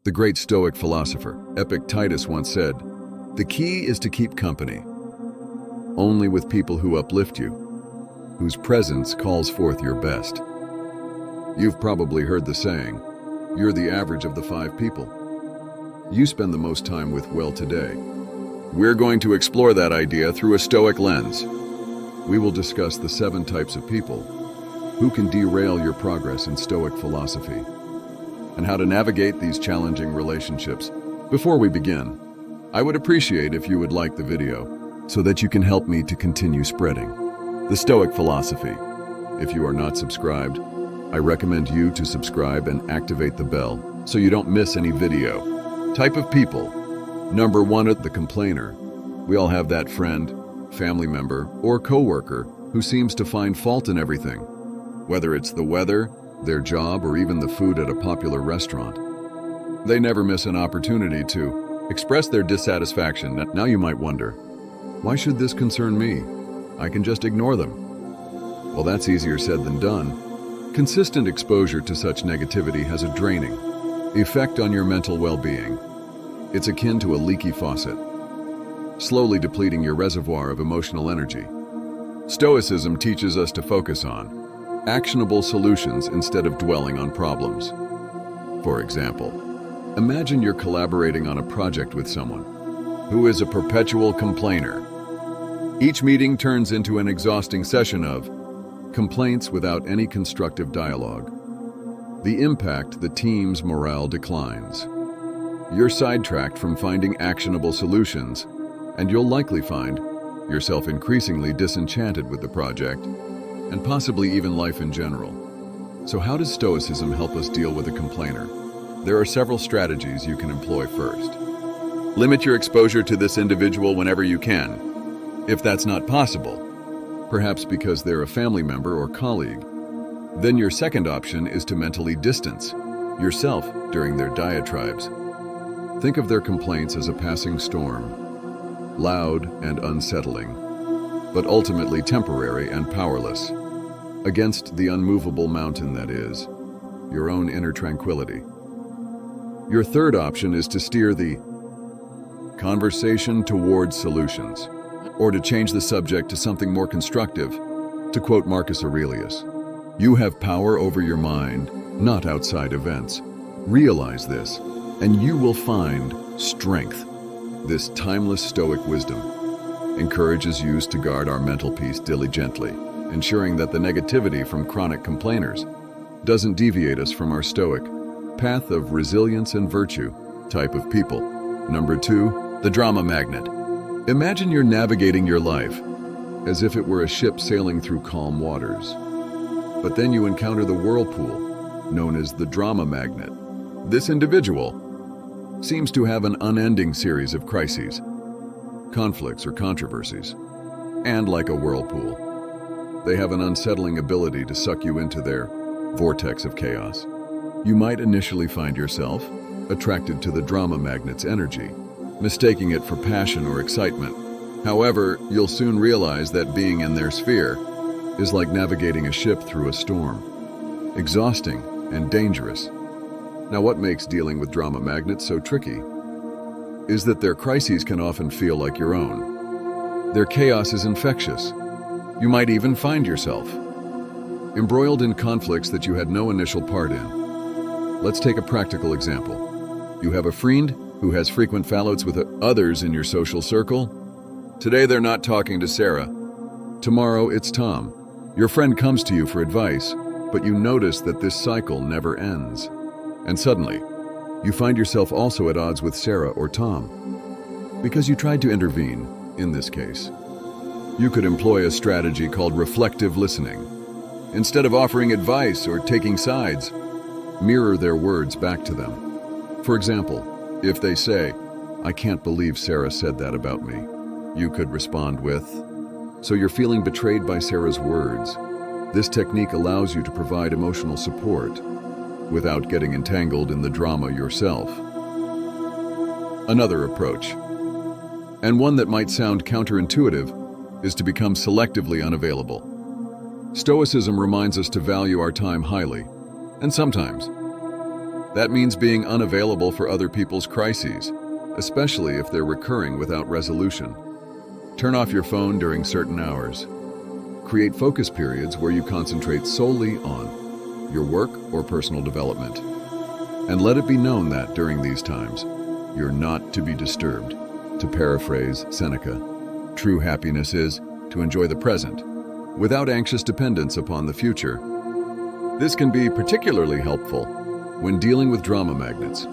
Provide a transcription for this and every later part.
The great Stoic philosopher, Epictetus, once said, "The key is to keep company only with people who uplift you, whose presence calls forth your best." You've probably heard the saying, "You're the average of the 5 people you spend the most time with well today." We're going to explore that idea through a Stoic lens. We will discuss the 7 types of people who can derail your progress in Stoic philosophy, and how to navigate these challenging relationships. Before we begin, I would appreciate if you would like the video so that you can help me to continue spreading the Stoic philosophy. If you are not subscribed, I recommend you to subscribe and activate the bell so you don't miss any video. Type of people. Number 1, the complainer. We all have that friend, family member, or coworker who seems to find fault in everything, whether it's the weather, their job, or even the food at a popular restaurant. They never miss an opportunity to express their dissatisfaction. Now you might wonder, why should this concern me? I can just ignore them. Well, that's easier said than done. Consistent exposure to such negativity has a draining effect on your mental well-being. It's akin to a leaky faucet, slowly depleting your reservoir of emotional energy. Stoicism teaches us to focus on actionable solutions instead of dwelling on problems. For example, imagine you're collaborating on a project with someone who is a perpetual complainer. Each meeting turns into an exhausting session of complaints without any constructive dialogue. The impact, the team's morale declines. You're sidetracked from finding actionable solutions, and you'll likely find yourself increasingly disenchanted with the project, and possibly even life in general. So how does Stoicism help us deal with a complainer? There are several strategies you can employ. First, limit your exposure to this individual whenever you can. If that's not possible, perhaps because they're a family member or colleague, then your second option is to mentally distance yourself during their diatribes. Think of their complaints as a passing storm, loud and unsettling, but ultimately temporary and powerless, against the unmovable mountain that is your own inner tranquility. Your third option is to steer the conversation towards solutions, or to change the subject to something more constructive. To quote Marcus Aurelius, "You have power over your mind, not outside events. Realize this, and you will find strength." This timeless Stoic wisdom encourages us to guard our mental peace diligently, ensuring that the negativity from chronic complainers doesn't deviate us from our Stoic path of resilience and virtue. Type of people. Number 2, the drama magnet. Imagine you're navigating your life as if it were a ship sailing through calm waters. But then you encounter the whirlpool, known as the drama magnet. This individual seems to have an unending series of crises, conflicts, or controversies. And like a whirlpool, they have an unsettling ability to suck you into their vortex of chaos. You might initially find yourself attracted to the drama magnet's energy, mistaking it for passion or excitement. However, you'll soon realize that being in their sphere is like navigating a ship through a storm, exhausting and dangerous. Now, what makes dealing with drama magnets so tricky is that their crises can often feel like your own. Their chaos is infectious. You might even find yourself embroiled in conflicts that you had no initial part in. Let's take a practical example. You have a friend who has frequent fallouts with others in your social circle. Today they're not talking to Sarah. Tomorrow it's Tom. Your friend comes to you for advice, but you notice that this cycle never ends. And suddenly, you find yourself also at odds with Sarah or Tom, because you tried to intervene in this case. You could employ a strategy called reflective listening. Instead of offering advice or taking sides, mirror their words back to them. For example, if they say, "I can't believe Sarah said that about me," you could respond with, "So you're feeling betrayed by Sarah's words." This technique allows you to provide emotional support without getting entangled in the drama yourself. Another approach, and one that might sound counterintuitive, is to become selectively unavailable. Stoicism reminds us to value our time highly, and sometimes That means being unavailable for other people's crises, especially if they're recurring without resolution. Turn off your phone during certain hours. Create focus periods where you concentrate solely on your work or personal development. And let it be known that during these times, you're not to be disturbed. To paraphrase Seneca, true happiness is to enjoy the present, without anxious dependence upon the future. This can be particularly helpful when dealing with drama magnets.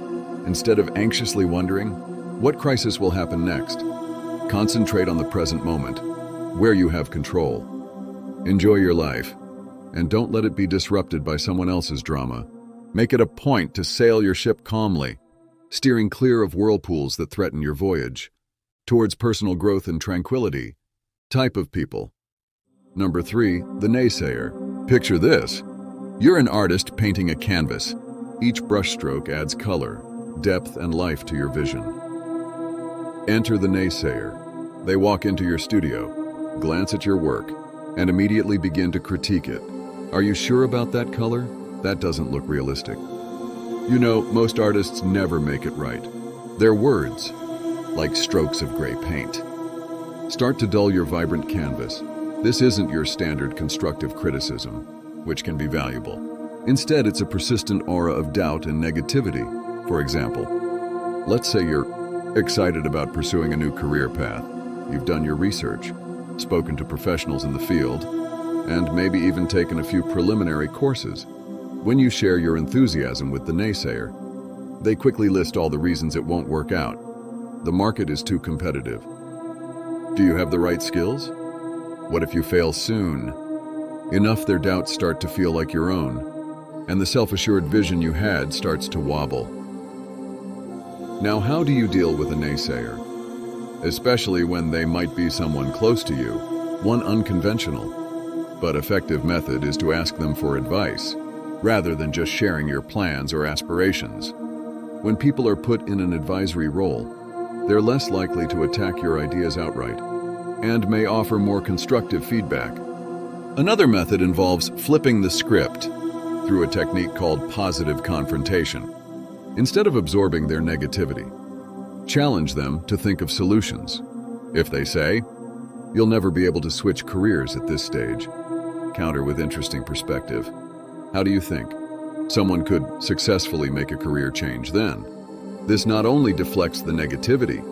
Instead of anxiously wondering what crisis will happen next, concentrate on the present moment, where you have control. Enjoy your life, and don't let it be disrupted by someone else's drama. Make it a point to sail your ship calmly, steering clear of whirlpools that threaten your voyage, towards personal growth and tranquility. Type of people. Number 3, the Naysayer. Picture this. You're an artist painting a canvas. Each brushstroke adds color, depth, and life to your vision. Enter the Naysayer. They walk into your studio, glance at your work, and immediately begin to critique it. Are you sure about that color? That doesn't look realistic. You know, most artists never make it right. Their words, like strokes of gray paint, start to dull your vibrant canvas. This isn't your standard constructive criticism, which can be valuable. Instead, it's a persistent aura of doubt and negativity. For example, let's say you're excited about pursuing a new career path. You've done your research, spoken to professionals in the field, and maybe even taken a few preliminary courses. When you share your enthusiasm with the Naysayer, they quickly list all the reasons it won't work out. The market is too competitive. Do you have the right skills? What if you fail soon? Enough their doubts start to feel like your own, and the self-assured vision you had starts to wobble. Now, how do you deal with a Naysayer? Especially when they might be someone close to you. One unconventional but effective method is to ask them for advice, rather than just sharing your plans or aspirations. When people are put in an advisory role, they're less likely to attack your ideas outright, and may offer more constructive feedback. Another method involves flipping the script through a technique called positive confrontation. Instead of absorbing their negativity, challenge them to think of solutions. If they say, "You'll never be able to switch careers at this stage," counter with interesting perspective. How do you think someone could successfully make a career change then? This not only deflects the negativity,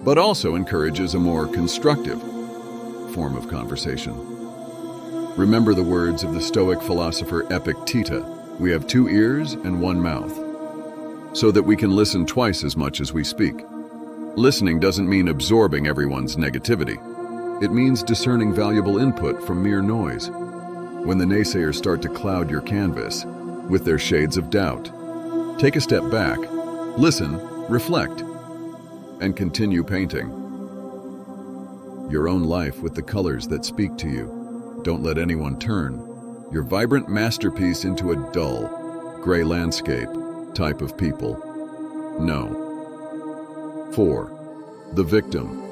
but also encourages a more constructive form of conversation. Remember the words of the Stoic philosopher Epictetus, "We have 2 ears and 1 mouth, so that we can listen twice as much as we speak." Listening doesn't mean absorbing everyone's negativity. It means discerning valuable input from mere noise. When the naysayers start to cloud your canvas with their shades of doubt, take a step back, listen, reflect, and continue painting your own life with the colors that speak to you. Don't let anyone turn your vibrant masterpiece into a dull, gray landscape type of people. No. 4. The victim.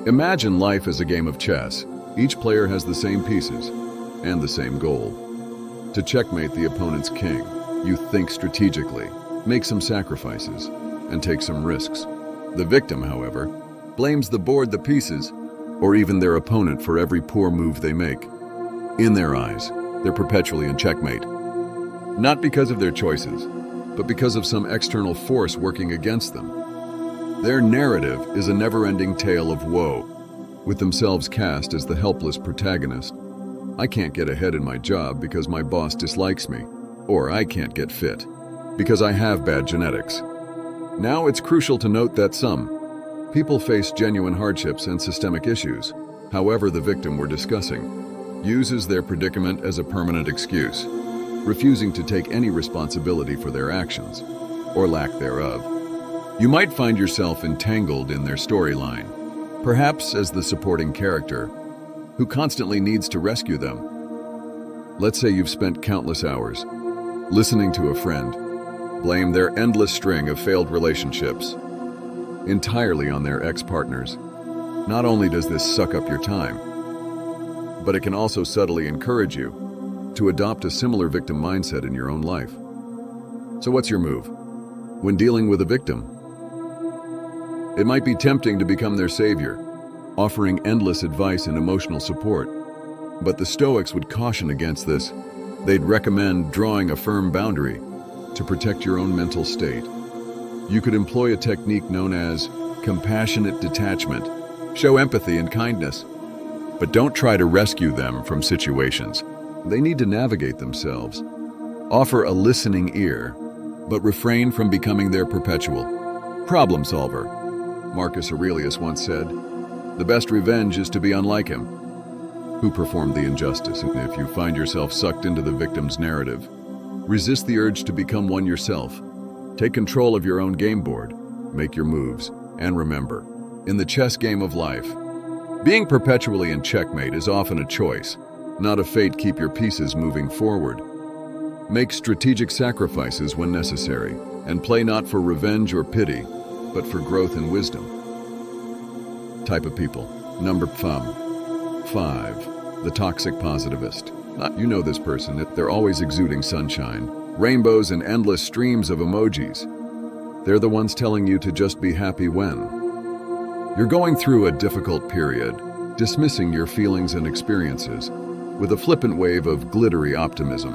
Imagine life as a game of chess. Each player has the same pieces and the same goal: to checkmate the opponent's king. You think strategically, make some sacrifices, and take some risks. The victim, however, blames the board, the pieces, or even their opponent for every poor move they make. In their eyes, they're perpetually in checkmate. Not because of their choices, but because of some external force working against them. Their narrative is a never-ending tale of woe, with themselves cast as the helpless protagonist. I can't get ahead in my job because my boss dislikes me, or I can't get fit because I have bad genetics. Now it's crucial to note that some people face genuine hardships and systemic issues. However, the victim we're discussing uses their predicament as a permanent excuse, refusing to take any responsibility for their actions, or lack thereof. You might find yourself entangled in their storyline, perhaps as the supporting character who constantly needs to rescue them. Let's say you've spent countless hours listening to a friend blame their endless string of failed relationships entirely on their ex-partners. Not only does this suck up your time, but it can also subtly encourage you to adopt a similar victim mindset in your own life. So what's your move? When dealing with a victim, it might be tempting to become their savior, offering endless advice and emotional support. But the Stoics would caution against this. They'd recommend drawing a firm boundary to protect your own mental state. You could employ a technique known as compassionate detachment. Show empathy and kindness, but don't try to rescue them from situations. They need to navigate themselves. Offer a listening ear, but refrain from becoming their perpetual problem solver. Marcus Aurelius once said, "The best revenge is to be unlike him who performed the injustice." And if you find yourself sucked into the victim's narrative, resist the urge to become one yourself. Take control of your own game board, make your moves, and remember, in the chess game of life, being perpetually in checkmate is often a choice, not a fate. Keep your pieces moving forward. Make strategic sacrifices when necessary, and play not for revenge or pity, but for growth and wisdom. Type of people. Number 5. The toxic positivist. You know this person. They're always exuding sunshine, rainbows, and endless streams of emojis. They're the ones telling you to just be happy when you're going through a difficult period, dismissing your feelings and experiences with a flippant wave of glittery optimism.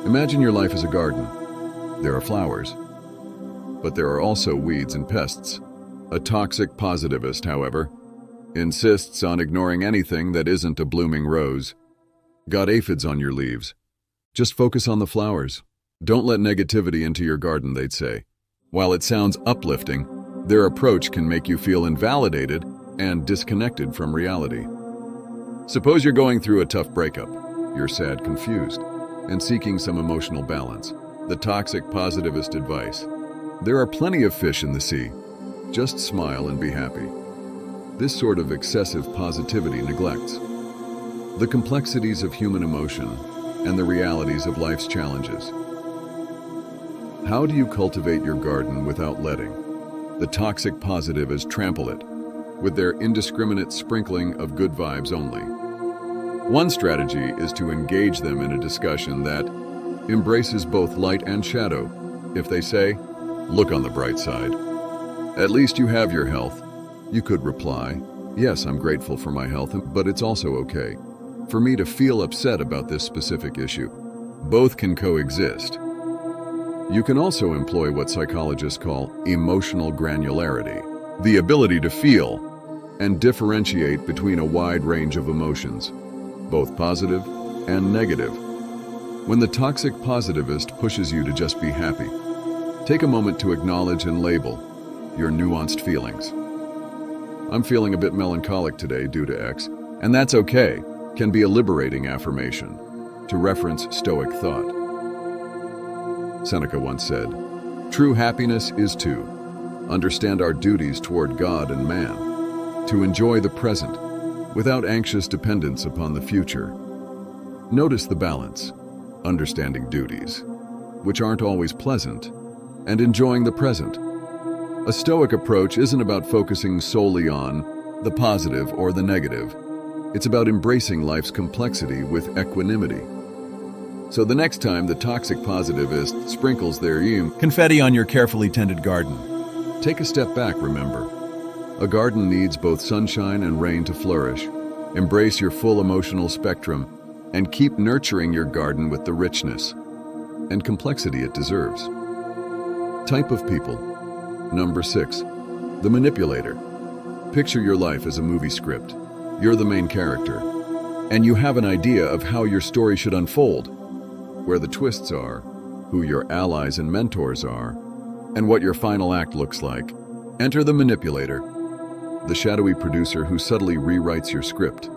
Imagine your life as a garden. There are flowers, but there are also weeds and pests. A toxic positivist, however, insists on ignoring anything that isn't a blooming rose. Got aphids on your leaves. Just focus on the flowers. Don't let negativity into your garden, they'd say. While it sounds uplifting, their approach can make you feel invalidated and disconnected from reality. Suppose you're going through a tough breakup. You're sad, confused, and seeking some emotional balance. The toxic positivist advice: there are plenty of fish in the sea. Just smile and be happy. This sort of excessive positivity neglects the complexities of human emotion and the realities of life's challenges. How do you cultivate your garden without letting the toxic positivists trample it with their indiscriminate sprinkling of good vibes only? One strategy is to engage them in a discussion that embraces both light and shadow. If they say, "Look on the bright side. At least you have your health," you could reply, "Yes, I'm grateful for my health, but it's also okay for me to feel upset about this specific issue." Both can coexist. You can also employ what psychologists call emotional granularity, the ability to feel and differentiate between a wide range of emotions, both positive and negative. When the toxic positivist pushes you to just be happy, take a moment to acknowledge and label your nuanced feelings. "I'm feeling a bit melancholic today due to X, and that's okay," can be a liberating affirmation, to reference Stoic thought. Seneca once said, "True happiness is to understand our duties toward God and man, to enjoy the present without anxious dependence upon the future." Notice the balance, understanding duties, which aren't always pleasant, and enjoying the present. A Stoic approach isn't about focusing solely on the positive or the negative. It's about embracing life's complexity with equanimity. So the next time the toxic positivist sprinkles their confetti on your carefully tended garden, take a step back. Remember, a garden needs both sunshine and rain to flourish. Embrace your full emotional spectrum and keep nurturing your garden with the richness and complexity it deserves. Type of people. Number 6, the manipulator. Picture your life as a movie script. You're the main character, and you have an idea of how your story should unfold, where the twists are, who your allies and mentors are, and what your final act looks like. Enter the manipulator, the shadowy producer who subtly rewrites your script,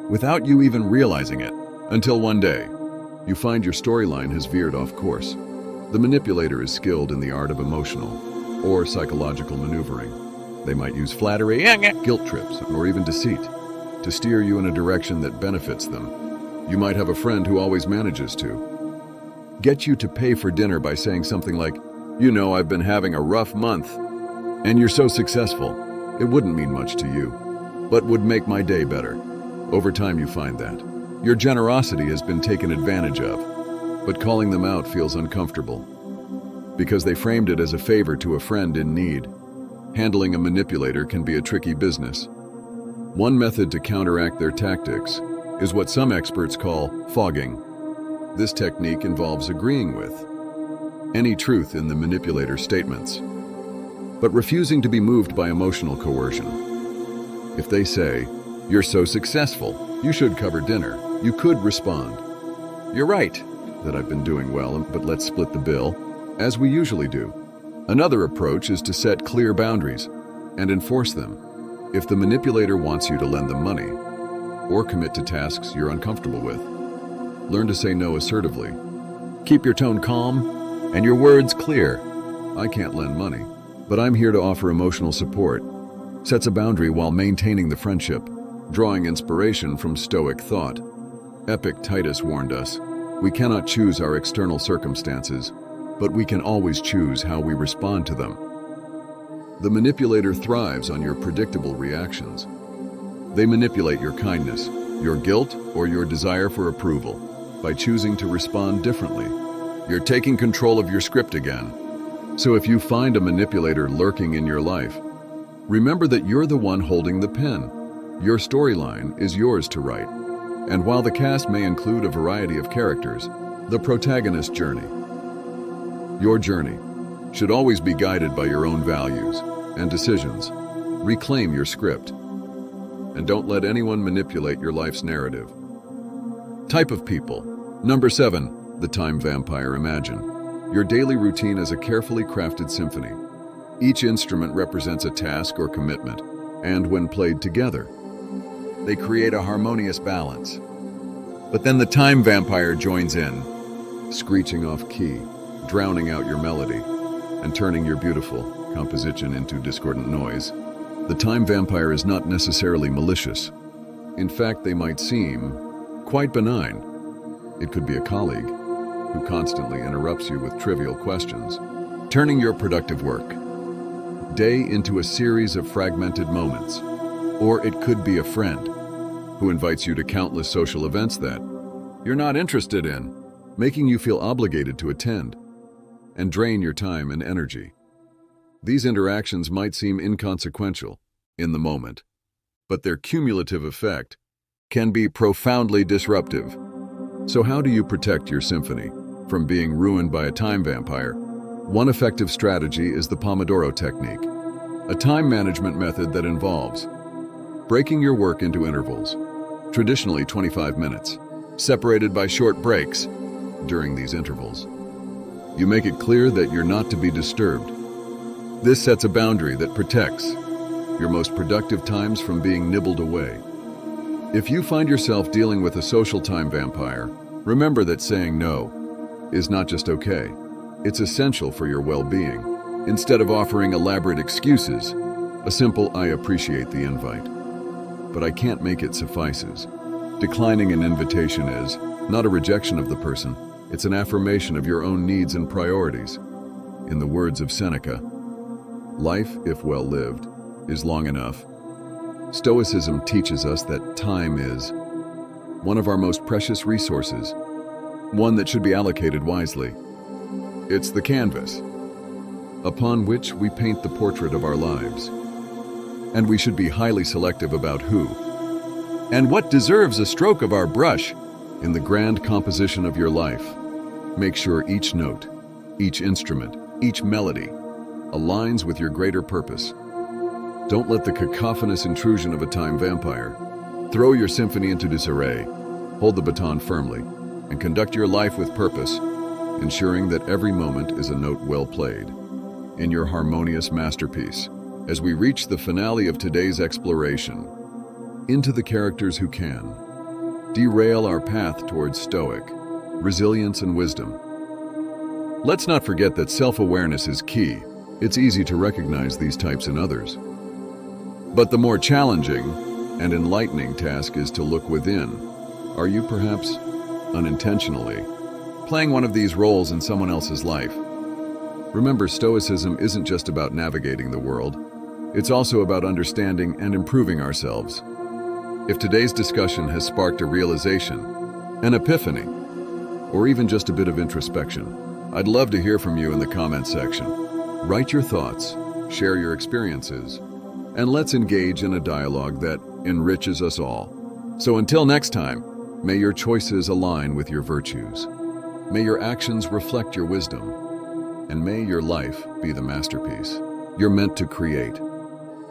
without you even realizing it, until one day, you find your storyline has veered off course. The manipulator is skilled in the art of emotional or psychological maneuvering. They might use flattery, guilt trips, or even deceit to steer you in a direction that benefits them. You might have a friend who always manages to get you to pay for dinner by saying something like, "You know, I've been having a rough month, and you're so successful. It wouldn't mean much to you, but would make my day better." Over time, you find that your generosity has been taken advantage of, but calling them out feels uncomfortable. because they framed it as a favor to a friend in need. Handling a manipulator can be a tricky business. One method to counteract their tactics is what some experts call fogging. This technique involves agreeing with any truth in the manipulator's statements, but refusing to be moved by emotional coercion. If they say, "You're so successful, you should cover dinner," you could respond, "You're right that I've been doing well, but let's split the bill," as we usually do. Another approach is to set clear boundaries and enforce them. If the manipulator wants you to lend them money or commit to tasks you're uncomfortable with, learn to say no assertively. Keep your tone calm and your words clear. "I can't lend money, but I'm here to offer emotional support," sets a boundary while maintaining the friendship, drawing inspiration from Stoic thought. Epictetus warned us, "We cannot choose our external circumstances, but we can always choose how we respond to them." The manipulator thrives on your predictable reactions. They manipulate your kindness, your guilt, or your desire for approval by choosing to respond differently. You're taking control of your script again. So if you find a manipulator lurking in your life, remember that you're the one holding the pen. Your storyline is yours to write. And while the cast may include a variety of characters, the protagonist's journey, your journey, should always be guided by your own values and decisions. Reclaim your script, and don't let anyone manipulate your life's narrative. Type of people. Number 7, the time vampire. Imagine your daily routine as a carefully crafted symphony. Each instrument represents a task or commitment, and when played together, they create a harmonious balance. But then the time vampire joins in, screeching off key, drowning out your melody, and turning your beautiful composition into discordant noise. The time vampire is not necessarily malicious. In fact, they might seem quite benign. It could be a colleague who constantly interrupts you with trivial questions, turning your productive work day into a series of fragmented moments. Or it could be a friend who invites you to countless social events that you're not interested in, making you feel obligated to attend and drain your time and energy. These interactions might seem inconsequential in the moment, but their cumulative effect can be profoundly disruptive. So how do you protect your symphony from being ruined by a time vampire? One effective strategy is the Pomodoro technique, a time management method that involves breaking your work into intervals, traditionally 25 minutes, separated by short breaks. During these intervals, you make it clear that you're not to be disturbed. This sets a boundary that protects your most productive times from being nibbled away. If you find yourself dealing with a social time vampire, remember that saying no is not just okay, it's essential for your well-being. Instead of offering elaborate excuses, a simple "I appreciate the invite, but I can't make it" suffices. Declining an invitation is not a rejection of the person, it's an affirmation of your own needs and priorities. In the words of Seneca, "Life, if well lived, is long enough." Stoicism teaches us that time is one of our most precious resources, one that should be allocated wisely. It's the canvas upon which we paint the portrait of our lives, and we should be highly selective about who and what deserves a stroke of our brush. In the grand composition of your life, make sure each note, each instrument, each melody aligns with your greater purpose. Don't let the cacophonous intrusion of a time vampire throw your symphony into disarray. Hold the baton firmly and conduct your life with purpose, ensuring that every moment is a note well played in your harmonious masterpiece. As we reach the finale of today's exploration into the characters who can derail our path towards Stoic resilience and wisdom, let's not forget that self-awareness is key. It's easy to recognize these types in others, but the more challenging and enlightening task is to look within. Are you perhaps unintentionally playing one of these roles in someone else's life? Remember, Stoicism isn't just about navigating the world. It's also about understanding and improving ourselves. If today's discussion has sparked a realization, an epiphany, or even just a bit of introspection, I'd love to hear from you in the comment section. Write your thoughts, share your experiences, and let's engage in a dialogue that enriches us all. So until next time, may your choices align with your virtues. May your actions reflect your wisdom, and may your life be the masterpiece you're meant to create.